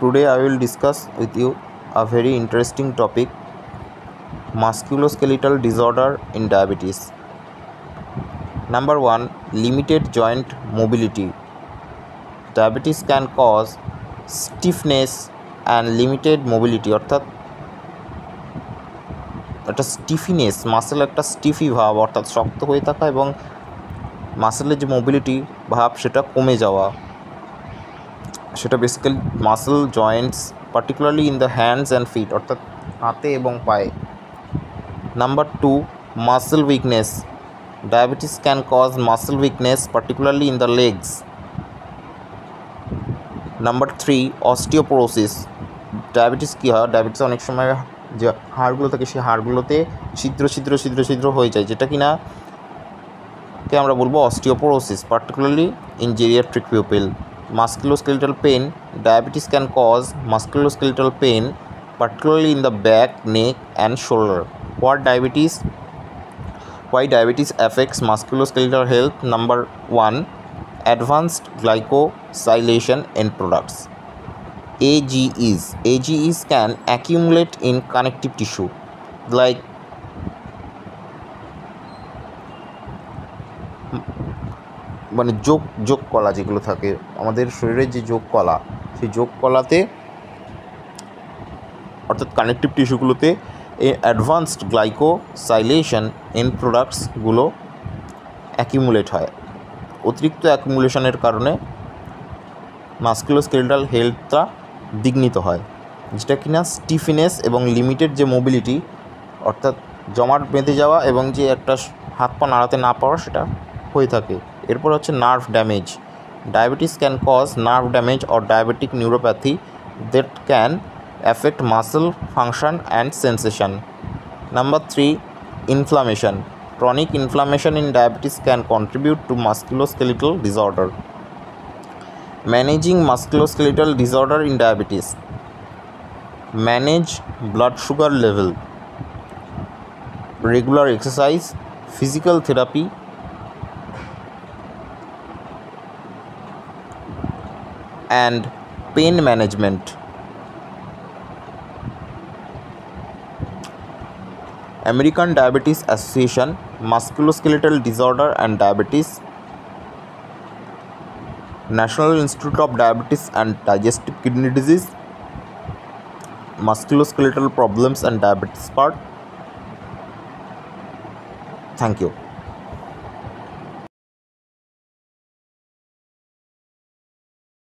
Today I will discuss with you a very interesting topic, musculoskeletal disorder in diabetes. Number 1, limited joint mobility. Diabetes can cause stiffness and limited mobility, অর্থাৎ একটা স্টিফিনেস, muscle একটা স্টিফি ভাব অর্থাৎ শক্ত হয়ে থাকা এবং মাসেলের যে মোবিলিটি ভাব সেটা কমে যাওয়া, সেটা basically muscle joints particularly in the hands and feet, অর্থাৎ হাতে এবং পায়ে। Number 2, muscle weakness. Diabetes can cause muscle weakness particularly in the legs. Number 3, osteoporosis. Diabetes কী হয়, ডায়াবেটিস অনেক সময় যে হাড়গুলো থাকে সেই হাড়গুলোতে ছিদ্র ছিদ্র ছিদ্র ছিদ্র হয়ে যায়, যেটা কিনা কে আমরা বলবো osteoporosis, particularly in geriatric people. Musculoskeletal pain. Diabetes can cause musculoskeletal pain particularly in the back, neck and shoulder. Why diabetes affects musculoskeletal health? Number 1, advanced glycosylation end products, AGEs can accumulate in connective tissue like মানে যোগ কলা যেগুলো থাকে আমাদের শরীরের, যে যোগ কলা, সেই যোগ কলাতে অর্থাৎ কানেকটিভ টিস্যুগুলোতে এই অ্যাডভান্সড গ্লাইকোসাইলেশন এন্ড প্রোডাক্টসগুলো অ্যাকিউমুলেট হয়। অতিরিক্ত অ্যাকিউমুলেশনের কারণে মাস্কুলোস্কেলেটাল হেলথটা বিঘ্নিত হয়, যেটা কিনা স্টিফনেস এবং লিমিটেড যে মোবিলিটি অর্থাৎ জমাট বেঁধে যাওয়া এবং যে একটা হাত পা নাড়াতে না পাওয়া সেটা হয়ে থাকে। এরপর হচ্ছে nerve damage. Diabetes can cause nerve damage or diabetic neuropathy that can affect muscle function and sensation. Number 3, inflammation. Chronic inflammation in diabetes can contribute to musculoskeletal disorder. Managing musculoskeletal disorder in diabetes. Manage blood sugar level, regular exercise, physical therapy and pain management. American Diabetes Association, Musculoskeletal Disorder and Diabetes, National Institute of Diabetes and Digestive Kidney Disease, Musculoskeletal Problems and Diabetes Part. Thank you.